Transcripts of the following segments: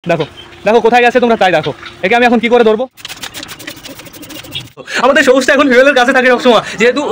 দেখো দেখো কোথায় গেছে তোমরা তাই দেখো। একে আমি এখন কি করে ধরবো? আমাদের সবুজটা এখন ফিউয়েলের কাছে থাকে সবসময়, যেহেতু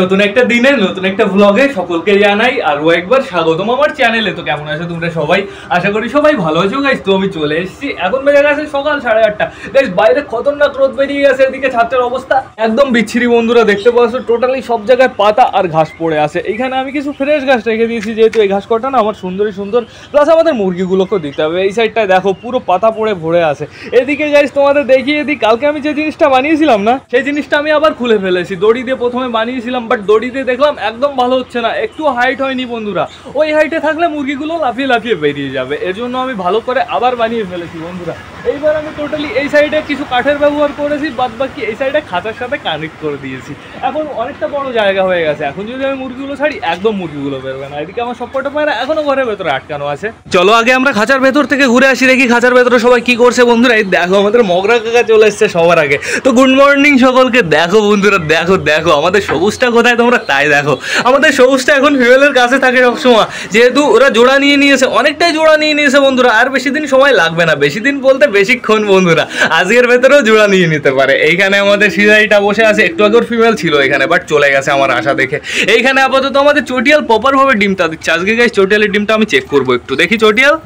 নতুন একটা দিনে নতুন একটা ব্লগে সকলকে জানাই আরো একবার স্বাগতম আমার চ্যানেলে। তো কেমন আছো তোমরা সবাই? আশা করি সবাই ভালো আছো গাইস। তো আমি চলে এসেছি, এখন বেজে গেছে সকাল 8:30 গাইস। বাইরে খতরনাক রোদ বেরিয়ে গেছে, এদিকে ছাদের অবস্থা একদম বিচ্ছিরি বন্ধুরা। দেখতে পাচ্ছ টোটালি সব জায়গায় পাতা আর ঘাস পড়ে আছে। এইখানে আমি কিছু ফ্রেশ ঘাস রেখে দিয়েছি, যেহেতু এই ঘাস কটা না আমার সুন্দর প্লাস আমাদের মুরগিগুলোকেও দিতে হবে। এই সাইডটায় দেখো পুরো পাতা পড়ে ভরে আছে। এদিকে গাইস তোমাদের দেখিয়ে দিই, কালকে আমি যে জিনিসটা বানিয়েছিলাম না, সেই জিনিসটা আমি আবার খুলে ফেলেছি। দড়ি দিয়ে প্রথমে বানিয়েছিলাম, বাট দড়ি দিয়ে দেখলাম একদম ভালো হচ্ছে না, একটু হাইট হয়নি বন্ধুরা। ওই হাইটে থাকলে মুরগিগুলো লাফিয়ে বেরিয়ে যাবে, এর জন্য আমি ভালো করে আবার বানিয়ে ফেলেছি বন্ধুরা। এইবার আমি টোটালি এই সাইডে কিছু কাঠের ব্যবহার করেছি, বাদ বাকি এই সাইডে খাঁচার সাথে কানেক্ট করে দিয়েছি। এখন অনেকটা বড় জায়গা হয়ে গেছে, এখন যদি আমি মুরগিগুলো ছাড়ি একদম মুরগিগুলো বেরোবে না। এদিকে আমার সবকটা পায়রা এখনো ঘরের ভেতরে আটকানো আছে। চলো আগে আমরা খাঁচার ভেতর থেকে ঘুরে আসি, দেখি খাঁচার ভেতরে সবাই কি করছে বন্ধুরা। এই দেখো আমাদের মগরা কাকা চলে এসছে সবার আগে। তো গুড মর্নিং সকলকে। দেখো বন্ধুরা, দেখো দেখো আমাদের সবুজটা কোথায় তোমরা তাই দেখো। আমাদের সবুজটা এখন ফিউয়েলের কাছে থাকে সবসময়, যেহেতু ওরা জোড়া নিয়ে নিয়েছে, অনেকটাই জোড়া নিয়ে নিয়েছে বন্ধুরা। আর বেশি দিন সময় লাগবে না, বেশি দিন বলতে বেশিক্ষণ বন্ধুরা, আজকের ভেতরেও জোড়া নিয়ে নিতে পারে। এইখানে আমাদের সিজাইটা বসে আছে, একটু আগে ফিমেল ছিল এখানে, বাট চলে গেছে আমার আশা দেখে। এইখানে আপাতত আমাদের চটিয়াল প্রপার ভাবে ডিমটা দিচ্ছে। আজকে গাইস চটিয়ালের ডিমটা আমি চেক করবো একটু, দেখি চটিয়াল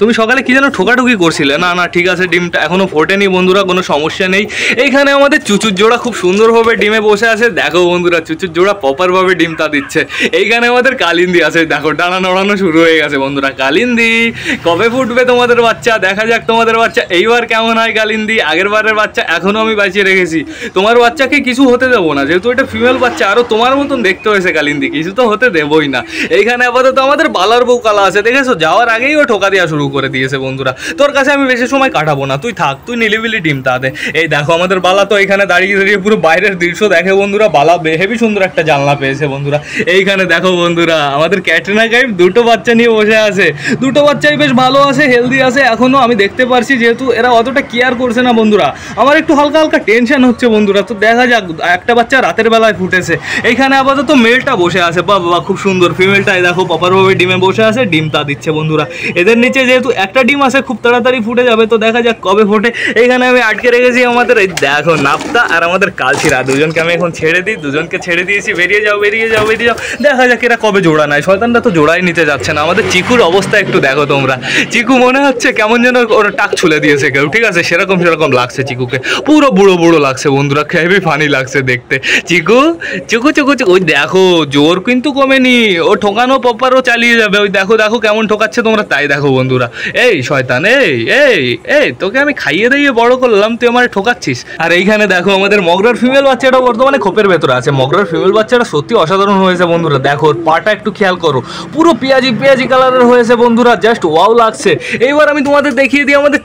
তুমি সকালে কি যেন ঠোকাঠুকি করছিলে। না না ঠিক আছে, ডিমটা এখনো ফোটেনি বন্ধুরা, কোনো সমস্যা নেই। এইখানে আমাদের চুচুর জোড়া খুব সুন্দরভাবে ডিমে বসে আছে। দেখো বন্ধুরা চুচুর জোড়া প্রপারভাবে ডিমটা দিচ্ছে। এইখানে আমাদের কালিন্দি আছে, দেখো ডানা নড়ানো শুরু হয়ে গেছে বন্ধুরা। কালিন্দি কবে ফুটবে তোমাদের বাচ্চা? দেখা যাক তোমাদের বাচ্চা এইবার কেমন হয়। কালিন্দি আগের বারের বাচ্চা এখনো আমি বাঁচিয়ে রেখেছি। তোমার বাচ্চাকে কিছু হতে দেবো না, যেহেতু এটা ফিমেল বাচ্চা, আরও তোমার মতন দেখতে হয়েছে কালিন্দি, কিছু তো হতে দেবই না। এইখানে আপাতত আমাদের বালার বউ কালা আছে, দেখেছো যাওয়ার আগেই ও ঠোকা দেওয়া শুরু করে দিয়েছে বন্ধুরা। তোর কাছে আমি বেশি সময় কাটাবো না, তুই থাক, তুই নিলিবিলি ডিমটা দে। এই দেখো আমাদের বালা তো এখানে দাঁড়িয়ে পুরো বাইরের দৃশ্য দেখে বন্ধুরা। বালা হেবি সুন্দর একটা জানলা পেয়েছে বন্ধুরা। এইখানে দেখো বন্ধুরা আমাদের ক্যাটরিনা কাইফ দুটো বাচ্চা নিয়ে বসে আছে। দুটো বাচ্চাই বেশ ভালো আছে, হেলদি আছে এখনো, আমি দেখতে পারছি, যেহেতু এরা অতটা কেয়ার করছে না বন্ধুরা। আমার একটু হালকা টেনশন হচ্ছে বন্ধুরা। তো দেখা যাক, একটা বাচ্চা রাতের বেলায় ফুটেছে। এইখানে আপাতত মেলটা বসে আছে, বাবা খুব সুন্দর। ফিমেলটাই দেখো প্রপারভাবে ডিমে বসে আছে, ডিমটা দিচ্ছে বন্ধুরা। এদের নিচে যেহেতু একটা ডিম আছে, খুব তাড়াতাড়ি ফুটে যাবে, তো দেখা যাক কবে ফোটে। এইখানে আমি আটকে রেখেছি আমাদের এই দেখো নাপ্তা আর আমাদের কালচিরা, দুজনকে আমি এখন ছেড়ে দিই। দুজনকে ছেড়ে দিয়েছি, বেরিয়ে যাও। দেখা যাক এরা কবে জোড়া নেয়। শয়তানটা তো জোড়াই নিতে যাচ্ছে না। আমাদের চিকুর অবস্থা একটু দেখো তোমরা। চিকু মনে হচ্ছে কেমন যেন ওর টাক ছুলে দিয়েছে কেউ, ঠিক আছে সেরকম লাগছে চিকুকে। পুরো বুড়ো লাগছে বন্ধুরা, হেবি ফানি লাগছে দেখতে। চিকু ওই দেখো জোর কিন্তু কমেনি, ও ঠোকানো প্রপারও চালিয়ে যাবে। ওই দেখো কেমন ঠোকাচ্ছে তোমরা তাই দেখো বন্ধুরা। এই শয়তান, এই তোকে আমি খাইয়ে দিয়ে বড় করলাম, তুই আমার ঠোকাচ্ছিস। আর এইখানে দেখো আমাদের মগরার ফিমেল বাচ্চাটা বর্তমানে খোপের ভেতরে আছে। মগরার ফিমেল বাচ্চাটা সত্যি অসাধারণ হয়েছে বন্ধুরা। দেখো ওর পাটা একটু খেয়াল করো, পুরো পেঁয়াজি কালারের হয়েছে বন্ধুরা, জাস্ট ওয়াও লাগছে। এইবার আমি তোমাদের দেখিয়ে দিই আমাদের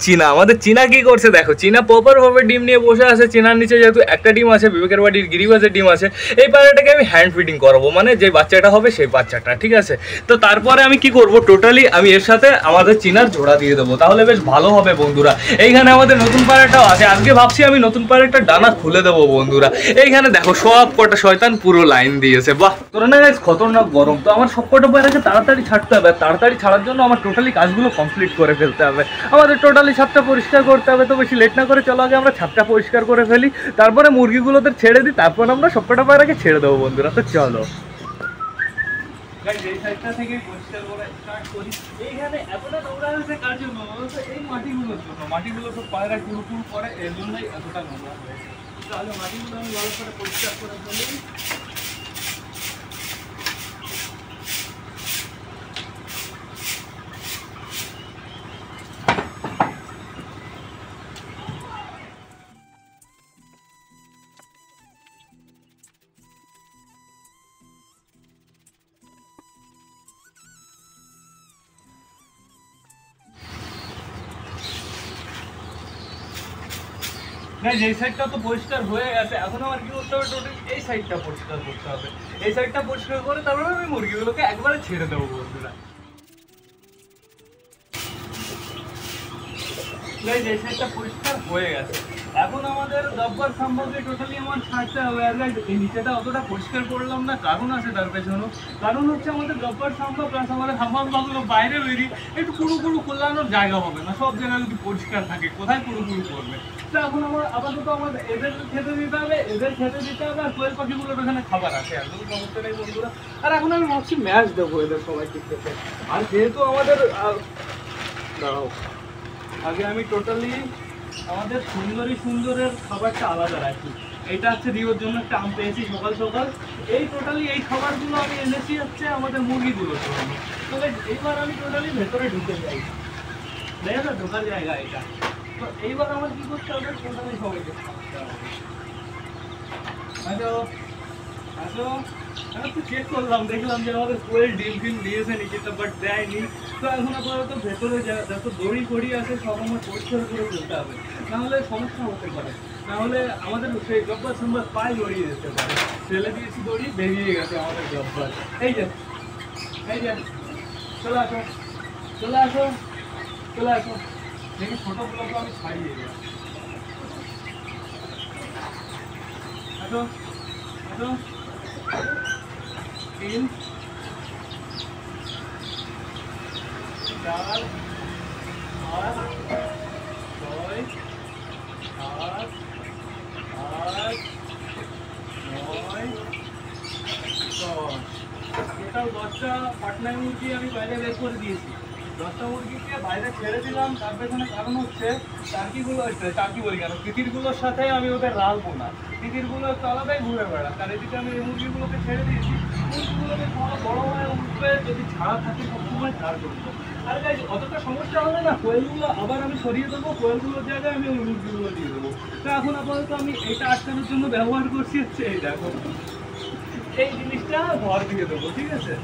চীনা কি করছে দেখো। চীনা প্রপার ভাবে ডিম নিয়ে বসে আছে। চীনার নিচে যেহেতু একটা ডিম আছে, বিবেকের বাড়ির গিরিবাজের ডিম আছে, এই পায়রাটাকে আমি হ্যান্ড ফিডিং করাবো, মানে যে বাচ্চাটা হবে সেই বাচ্চাটা, ঠিক আছে। তো তারপরে আমি কি করবো, টোটালি আমি এর সাথে আমাদের চীনার জোড়া দিয়ে দেবো, তাহলে বেশ ভালো হবে বন্ধুরা। এইখানে আমাদের নতুন পায়রাটাও আছে। আজকে ভাবছি আমি নতুন পায়রাটা ডানা খুলে দেবো বন্ধুরা। এইখানে দেখো সব কটা শয়তান পুরো লাইন দিয়েছে। বাহ, তোরা না গাইস খতরনাক গরম। তো আমার সব কটা পায়রাকে তাড়াতাড়ি ছাড়তে হবে। তাড়াতাড়ি ছাড়ার জন্য আমার টোটালি কাজগুলো কমপ্লিট করে ফেলতে হবে। আমাদের টোটালি ছাদটা পরিষ্কার করতে হবে। তো বেশি লেট না করে চলো আগে আমরা ছাদটা পরিষ্কার করে ফেলি, তারপরে মুরগিগুলোদের ছেড়ে দিই, তারপর আমরা সব কটা পায়রাকে ছেড়ে দেবো বন্ধুরা। তো চলো এই সাইডটা থেকে পরিষ্কার করে স্টার্ট করি। এইখানে এতটা নোংরা হয়েছে কার জন্য? এই মাটিগুলোর জন্য। মাটিগুলো সব পায়রা টুরু করে, এর জন্যই এতটা নোংরা হয়েছে। তাহলে মাটিগুলো আমি ভালো করে পরিষ্কার করে ফেলি। এই সাইডটা তো পরিষ্কার হয়ে গেছে, এখন আমার কি করতে হবে, টোটাল এই সাইডটা পরিষ্কার করতে হবে। এই সাইডটা পরিষ্কার করে তারপরে আমি মুরগিগুলোকে একবারে ছেড়ে দেবো বন্ধুরা। এই সাইডটা পরিষ্কার হয়ে গেছে, এখন আমাদের গব্বর সম্পর্কে টোটালি আমার ছাড়তে হবে। আর এই নিচেটা অতটা পরিষ্কার করলাম না, কারণ আছে তার পেছনেও। কারণ হচ্ছে আমাদের গব্বর সম্ভব প্লাস আমাদের হাম্মামগুলো বাইরে বেরিয়ে একটু কুড়ু কোলানোর জায়গা হবে না, সব জায়গায় যদি পরিষ্কার থাকে কোথায় কুড়ু করবে। তো এখন আমার আপাতত আমাদের এদের খেতে দিতে হবে, আর কোয়েল পাখিগুলোর ওখানে খাবার আছে, একদম সমস্যা নেই বন্ধুরা। আর এখন আমি ভাবছি ম্যাচ দেবো এদের সবাইকে খেতে। আর যেহেতু আমাদের দাঁড়াও, আগে আমি টোটালি আমাদের সুন্দরের খাবারটা আলাদা রাখি। এটা হচ্ছে রিওর জন্য একটা আম পেয়েছি সকাল সকাল। এই টোটালি এই খাবারগুলো আমি এনেছি হচ্ছে আমাদের মুরগিগুলোর জন্য। তবে এইবার আমি টোটালি ভেতরে ঢুকে যাই, দেখো না ঢোকার জায়গা এটা। তো এইবার আমার কি করতে হবে, টোটালি সবাইকে খাওয়াতে হবে। আসো আসো, আমি একটু চেক করলাম, দেখলাম যে আমাদের কোয়েল ডিম দিয়েছে নিচেটা, বাট দেয়নি। তো এখন আপাতত ভেতরে যত দড়ি ফড়ি আছে সব আমার পরিষ্কার করে ফেলতে হবে, নাহলে সমস্যা হতে পারে। নাহলে আমাদের সেই গব্বর সম্বাদ পায়ে জড়িয়ে যেতে পারে। ফেলে দিয়েছি দড়ি, বেরিয়ে গেছে আমাদের গব্বর। এই যে চলে আসো চলে আসো চলে আসো, দেখি ছোটোগুলোকে আমি ছাড়িয়ে দিই। আসো আসো, 3 4 5 6 7 8 9 10। টোটাল 10টা পাটনায় মুরগি আমি বাইরে বের করে দিয়েছি। 10টা মুরগিকে বাইরে ছেড়ে দিলাম, তার পেছনে কারণ হচ্ছে টার্কি বলি কেন, তিতিরগুলোর সাথে আমি ওদের রাখবো না। তিতিরগুলো একটু আলাদাই ঘুরে বেড়াক। আর এদিকে আমি এই মুরগিগুলোকে ছেড়ে দিয়েছি, মুরগিগুলোকে বড় হয়ে উঠবে, যদি ছাড়া থাকে সবসময় ছাড় করবো। আর গাইজ অতটা সমস্যা হবে না, কোয়েলগুলো আবার আমি সরিয়ে দেবো, কোয়েলগুলোর জায়গায় আমি ওই মুরগিগুলো দিয়ে দেবো। তো এখন আপাতত আমি এইটা আটকানোর জন্য ব্যবহার করছি হচ্ছে এই দেখো, এই জিনিসটা ভর দিয়ে দেবো, ঠিক আছে।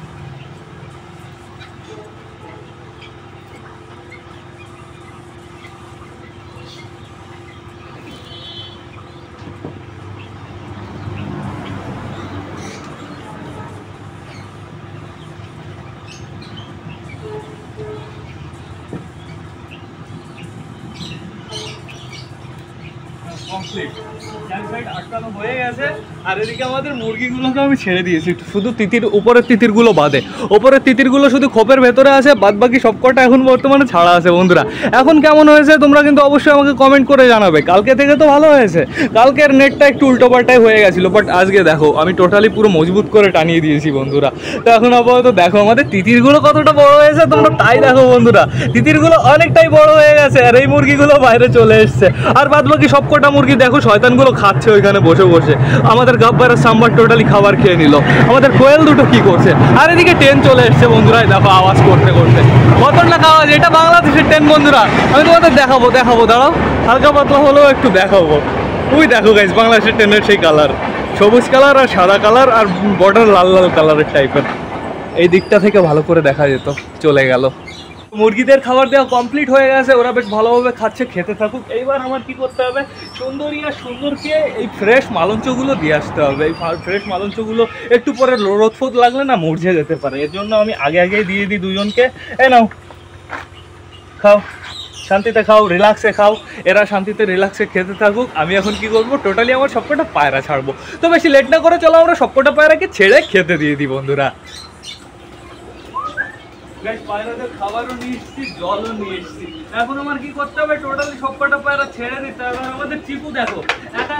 কমপ্লিট, এক সাইড আটকানো হয়ে গেছে। আর এদিকে আমাদের মুরগিগুলোকে আমি ছেড়ে দিয়েছি, শুধু উপরের তিতিরগুলো বাদে। উপরের তিতিরগুলো শুধু খোপের ভেতরে আছে, বাদ বাকি সবকটা এখন বর্তমানে ছাড়া আছে বন্ধুরা। এখন কেমন হয়েছে তোমরা কিন্তু অবশ্যই আমাকে কমেন্ট করে জানাবে। কালকে থেকে তো ভালো হয়েছে, কালকের নেটটা একটু উল্টোপাল্টাই হয়ে গেছিলো, বাট আজকে দেখো আমি টোটালি পুরো মজবুত করে টানিয়ে দিয়েছি বন্ধুরা। তো এখন আপাতত দেখো আমাদের তিতিরগুলো কতটা বড় হয়েছে, তোমরা তাই দেখো বন্ধুরা, তিতিরগুলো অনেকটাই বড় হয়ে গেছে আর এই মুরগিগুলো বাইরে চলে এসছে। আর বাদ বাকি সবকটা মুরগি দেখো শয়তানগুলো খাচ্ছে ওইখানে বসে বসে। আমাদের গাব্বারের সাম্বার টোটালি খাবার খেয়ে নিল। আমাদের কোয়েল দুটো কি করছে, আর এদিকে ট্রেন চলে এসছে বন্ধুরা, দেখো আওয়াজ করতে করতে, খতরনাক আওয়াজ। এটা বাংলাদেশের ট্রেন বন্ধুরা, আমি তোমাদের দেখাবো দাঁড়াও, হালকা পাতলা হলেও একটু দেখাবো। ওই দেখো গাইস, বাংলাদেশের ট্রেনের সেই কালার, সবুজ কালার আর সাদা কালার আর বর্ডার লাল কালারের টাইপের। এই দিকটা থেকে ভালো করে দেখা যেত। চলে গেল, মুরগিদের খাবার দেওয়া কমপ্লিট হয়ে গেছে, ওরা বেশ ভালোভাবে খাচ্ছে, খেতে থাকুক। এইবার আমার কি করতে হবে, সুন্দরকে এই ফ্রেশ মালঞ্চগুলো দিয়ে আসতে হবে। এই ফ্রেশ মালঞ্চগুলো একটু পরে রোদ ফোদ লাগলে না মরঝে যেতে পারে, এর জন্য আমি আগেই দিয়ে দিই দুজনকে। নাও খাও, শান্তিতে খাও, রিল্যাক্সে খাও, এরা শান্তিতে রিল্যাক্সে খেতে থাকুক। আমি এখন কি করবো, টোটালি আমার সবকটা পায়রা ছাড়বো। তো বেশি লেট না করে চলো আমরা সবকটা পায়রাকে ছেড়ে খেতে দিয়ে দিই বন্ধুরা। পায়রাদের খাবারও নিয়ে এসছি, জলও নিয়ে এসছি। এখন আমার কি করতে হবে, টোটালি সবকটা পায়রা ছেড়ে দিতে হবে। আমাদের চিকু দেখো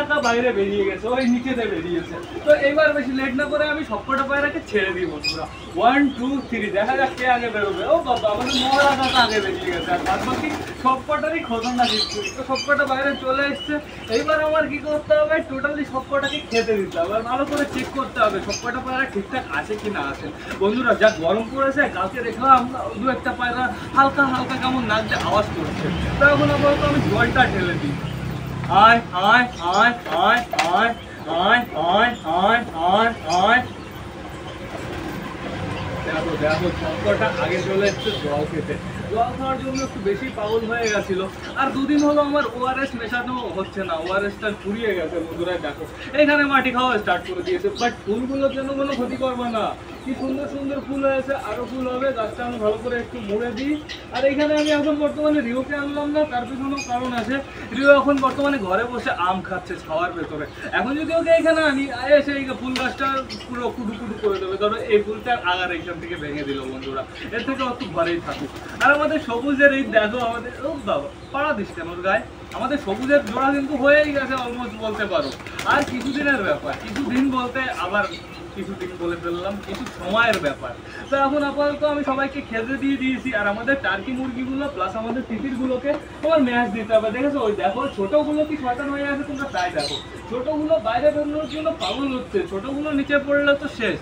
একা বাইরে বেরিয়ে গেছে, ওই নিচেতে বেরিয়েছে। তো এইবার বেশি লেট না করে আমি সবকটা পায়রাকে ছেড়ে দিই বন্ধুরা। 1 2 3, দেখা যাক কে আগে বেরোবে। ও বাবা, আমাদের মহড়া কাকা আগে বেরিয়ে গেছে, আর বাদ বাকি সবকটারই খতরনাক হিস্ট্রি। তো সবকটা বাইরে চলে এসছে। এইবার আমার কি করতে হবে, টোটালি সবকটাকে খেতে দিতে হবে, আর ভালো করে চেক করতে হবে সবকটা পায়রা ঠিকঠাক আছে কি না আছে বন্ধুরা। যা গরম পড়েছে, কালকে দেখলাম দু একটা পায়রা হালকা কেমন নাক দিয়ে আওয়াজ করছে। তো এখন আপাতত আমি জলটা ঢেলে দিই। আয় আয় আয় আয় আয় আয় আয় আয় আয় আয়, দেখো সবকটা আগে চলে এসছে জল খেতে। জল খাওয়ার জন্য একটু বেশি পাগল হয়ে গেছিল। আর দুদিন হলো আমার ওআরএস মেশানো হচ্ছে না, ওআরএসটা ফুরিয়ে গেছে বন্ধুরা। দেখো এখানে মাটি খাওয়া স্টার্ট করে দিয়েছে, বাট ফুলগুলোর জন্য কোনো ক্ষতি করবে না। কি সুন্দর সুন্দর ফুল হয়েছে, আরো ফুল হবে। গাছটা আমি ভালো করে একটু মুড়ে দিই। আর এখানে আমি এখন বর্তমানে রিওকে আনলাম না, তার পিছনেও কারণ আছে। রিও এখন বর্তমানে ঘরে বসে আম খাচ্ছে ছাওয়ার ভেতরে। এখন যদি ওকে এখানে আনি, এসে এই ফুল গাছটা পুরো কুটু কুটু করে দেবে। ধরো এই ফুলটার আগার এইখান থেকে ভেঙে দিল বন্ধুরা, এর থেকে একটু ঘরেই থাকুক। আর আমাদের সবুজের এই দেখো, আমাদের ও বাবা পাড়া দিস কেন ওর গায়ে। আমাদের সবুজের জোড়া কিন্তু হয়েই গেছে অলমোস্ট বলতে পারো। আর কিছুদিনের ব্যাপার, কিছুদিন বলতে আবার কিছুদিন বলে ফেললাম, কিছু সময়ের ব্যাপার। তো এখন আপাতত আমি সবাইকে খেতে দিয়ে দিয়েছি। আর আমাদের টার্কি মুরগিগুলো প্লাস আমাদের তিতিরগুলোকে তোমার ম্যাচ দিতে হবে। দেখেছো ওই দেখো ছোটগুলো কি শয়তান হয়ে আছে, তোমরা তাই দেখো। ছোটগুলো বাইরে বেরোনোর জন্য পাগল হচ্ছে, ছোটগুলো নিচে পড়লে তো শেষ।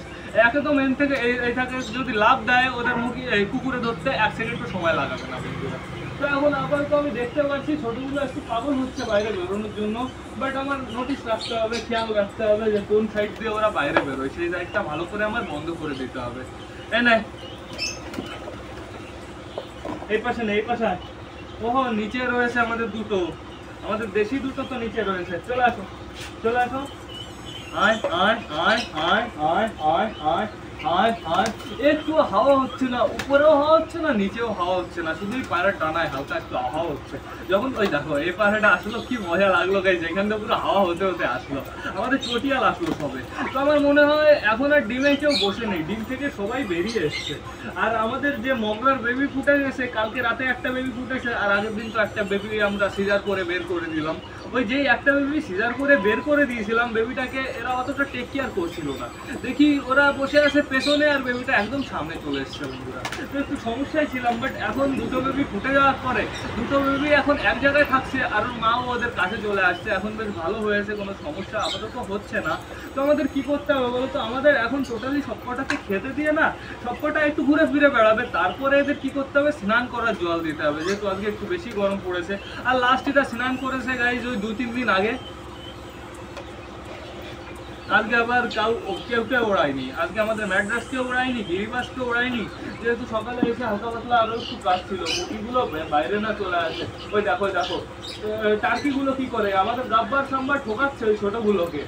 একদম এন থেকে এইটাকে যদি লাভ দেয় ওদের মুরগি এই কুকুরে ধরতে 1 সেকেন্ডও সময় লাগাবে না বন্ধুরা। তো এখন আপাতত আমি দেখতে পাচ্ছি ছোটগুলো একটু পাগল হচ্ছে বাইরে বেরোনোর জন্য। বাট আমার নোটিস রাখতে হবে, খেয়াল রাখতে হবে যে কোন সাইড দিয়ে ওরা বাইরে বেরোয়, সেই সাইডটা ভালো করে আমার বন্ধ করে দিতে হবে। এই পাশে নেই, এই পাশে। ওহো নিচে রয়েছে আমাদের দুটো, আমাদের দেশি দুটো তো নিচে রয়েছে। চলে আসো, চলে আসো। আয় আয় আয় আয় আয় আয় আয় আয় আয়। একটু হাওয়া হচ্ছে না, উপরেও হাওয়া হচ্ছে না, নিচেও হাওয়া হচ্ছে না, শুধুই পায়রা টানায় হালকা একটু হাওয়া হচ্ছে। যখন ওই দেখো এই পায়রাটা আসলো কি মজা লাগলো গাইস, যেখান থেকে পুরো হাওয়া হতে হতে আসলো। আমাদের চটিয়াল আসলো সবে। তো আমার মনে হয় এখন আর ডিমে কেউ বসে নেই, ডিম থেকে সবাই বেরিয়ে এসছে। আর আমাদের যে মগরার বেবি ফুটে গেছে, কালকে রাতে একটা বেবি ফুটেছে, আর আগের দিন তো একটা বেবি আমরা সিজার করে বের করে দিলাম। ওই যেই একটা বেবি সিজার করে বের করে দিয়েছিলাম, বেবিটাকে এরা অতটা টেক কেয়ার করছিল না। দেখি ওরা বসে আছে পেছনে আর বেবিটা একদম সামনে চলে এসছে বন্ধুরা। তো একটু সমস্যায় ছিলাম। বাট এখন দুটো বেবি ফুটে যাওয়ার পরে দুটো বেবি এখন এক জায়গায় থাকছে, আর ওর মাও ওদের কাছে চলে আসছে। এখন বেশ ভালো হয়েছে, কোনো সমস্যা আপাতত হচ্ছে না। তো আমাদের কি করতে হবে বলো তো, আমাদের এখন টোটালি সবকটাকে খেতে দিয়ে না, সবকটা একটু ঘুরে ফিরে বেড়াবে। তারপরে এদের কি করতে হবে, স্নান করার জল দিতে হবে, যেহেতু আজকে একটু বেশি গরম পড়েছে। আর লাস্ট এটা স্নান করেছে গাইজ ওই 2-3 দিন আগে। আজকে আবার কেউ ওড়ায়নি, আজকে আমাদের ম্যাড্রাসকেও ওড়ায়নি, গিরিবাসকেও ওড়ায়নি। যেহেতু সকালে এসে হালকা পাতলা আরো একটু কাজ ছিল, মুরগিগুলো বাইরে না চলে আসে। ওই দেখো দেখো টার্কিগুলো কি করে, আমাদের গাব্বার সাম্বার ঠোকাচ্ছে ওই ছোটগুলোকে,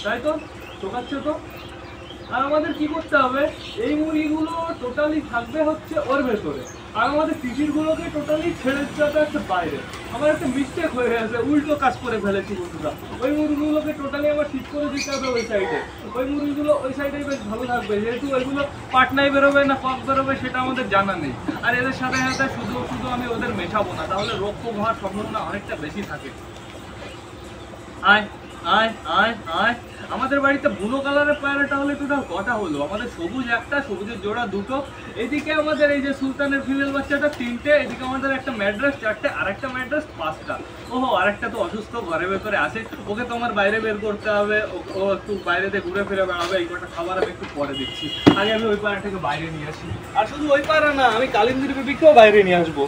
তাই তো ঠোকাচ্ছে তো। আর আমাদের কি করতে হবে, এই মুরগিগুলো টোটালি থাকবে হচ্ছে ওর ভেতরে, আর আমাদের তিতিরগুলোকে টোটালি ছেড়ে দিতে হচ্ছে বাইরে। আমার একটা মিস্টেক হয়ে গেছে, উল্টো কাজ করে ফেলেছি বন্ধুরা। ওই মুরগিগুলোকে টোটালি আমার ঠিক করে দিতে হবে ওই সাইডে। ওই মুরগিগুলো ওই সাইডেই বেশ ভালো থাকবে, যেহেতু ওইগুলো পাটনায় বেরোবে না কক বেরোবে সেটা আমাদের জানা নেই। আর এদের সাথে সাথে শুধু শুধু আমি ওদের মেশাবো না, তাহলে রোগ ফোগ হওয়ার সম্ভাবনা অনেকটা বেশি থাকে। আয় আয় আয় আয়। আমাদের বাড়িতে বুনো কালারের পায়রাটা হলে টোটাল কটা হলো, আমাদের সবুজ একটা, সবুজের জোড়া দুটো, এদিকে আমাদের এই যে সুলতানের ফিমেল বাচ্চাটা 3টে, এদিকে আমাদের একটা ম্যাড্রাস 4টে, আর একটা ম্যাড্রাস 5টা। ওহো আরেকটা তো অসুস্থ ঘরের ভেতরে আছে, ওকে তো আমার বাইরে বের করতে হবে, ও একটু বাইরেতে ঘুরে ফিরে বেড়াবে। এই কটা খাবার আমি একটু পরে দিচ্ছি, আগে আমি ওই পায়রাটাকে বাইরে নিয়ে আসি। আর শুধু ওই পায়রা না, আমি কালিন্দির বেবিকেও বাইরে নিয়ে আসবো।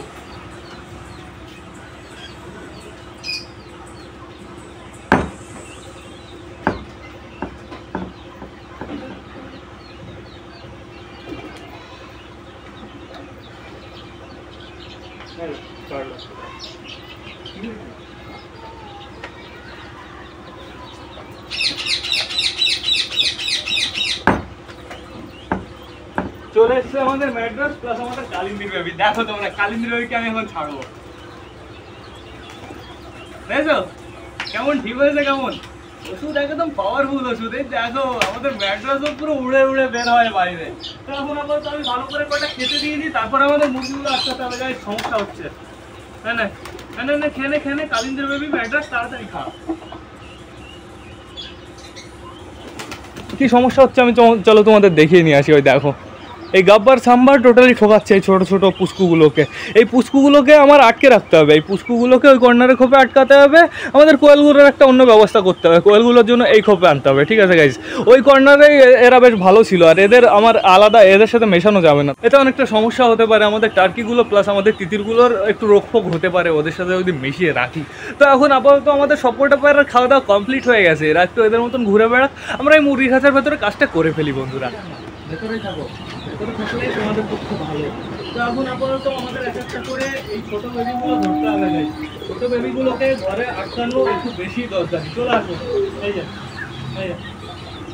চলে এসছে আমাদের ম্যাড্রাস প্লাস আমাদের কালিন্দির বেবি। দেখো তোমরা কালিন্দির বেবিকে আমি এখন ছাড়বো, দেখো কেমন ঠিক হয়েছে, কেমন ওষুধ, একদম পাওয়ারফুল ওষুধ। এই দেখো আমাদের ম্যাড্রাসও পুরো উড়ে উড়ে বের হয় বাইরে। তো এখন আপাতত আমি ভালো করে কটা খেতে দিয়ে দিই, তারপর আমাদের মুরগিগুলো আসতে হবে। গাইস সমস্যা হচ্ছে, হ্যাঁ না হ্যাঁ না, খেনে খেনে কালিন্দির বেবি ম্যাড্রাস তাড়াতাড়ি খা। কি সমস্যা হচ্ছে আমি চলো তোমাদের দেখিয়ে নিয়ে আসি। ওই দেখো এই গাব্বার সাম্বার টোটালি ঠোকাচ্ছে এই ছোটো ছোটো পুষ্কুগুলোকে। এই পুষ্কুগুলোকে আমার আটকে রাখতে হবে, এই পুষ্কুগুলোকে ওই কর্নারে খোপে আটকাতে হবে। আমাদের কোয়েলগুলোর একটা অন্য ব্যবস্থা করতে হবে, কোয়েলগুলোর জন্য এই খোপে আনতে হবে, ঠিক আছে গাইজ। ওই কর্নারে এরা বেশ ভালো ছিল, আর এদের আমার আলাদা এদের সাথে মেশানো যাবে না, এটা অনেকটা সমস্যা হতে পারে। আমাদের টার্কিগুলো প্লাস আমাদের তিতিরগুলোর একটু রোগফোগ হতে পারে ওদের সাথে যদি মিশিয়ে রাখি। তো এখন আপাতত আমাদের সবকটা পায়রার খাওয়া দাওয়া কমপ্লিট হয়ে গেছে, এরা একটু এদের মতন ঘুরে বেড়াক, আমরা এই মুরগি খাঁচার ভেতরে কাজটা করে ফেলি বন্ধুরা। ভেতরেই থাকো, ভেতরে থাকলেই তোমাদের পক্ষে ভালো। তো এখন আপাতত আমাদের এক একটা করে এই ছোটো বেবিগুলো ধরতে হবে গাইস। ছোটো বেবিগুলোকে ঘরে আটকানো একটু বেশি দরকারি। চলে আসো, এই যে